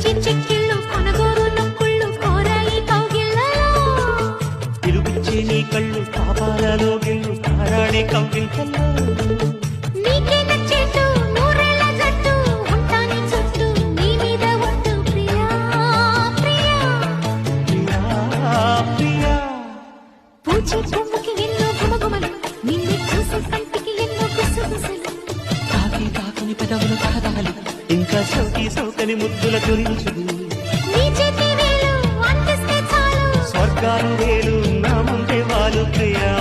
కంచి చెక్కిళ్ళు కొనగోరు నొక్కుళ్ళు కోరాయి కౌగిళ్ళలో తిరుగిచ్చే నీ కళ్ళు పాపాలలో గిళ్ళు తారాడే కౌగిళ్ళలో నీకే నచ్చేట్టు నూరేళ్ల జట్టు ఉంటాని చుట్టూ నీ మీద ఒట్టు ప్రియా ప్రియా ప్రియా ప్రియా పూచి పువ్వుకి ఎన్నో గుమగుమలు నిన్ను చూసే కంటికి ఎన్నో గుసగుసలు తాకని పెదవులు తాదాలి ఇంకా సోకని ముద్దుల గురించుడు నీ చేతి వేలు అందిస్తే చాలు స్వర్గాలు వేలు నా ముందే వాలు ప్రియా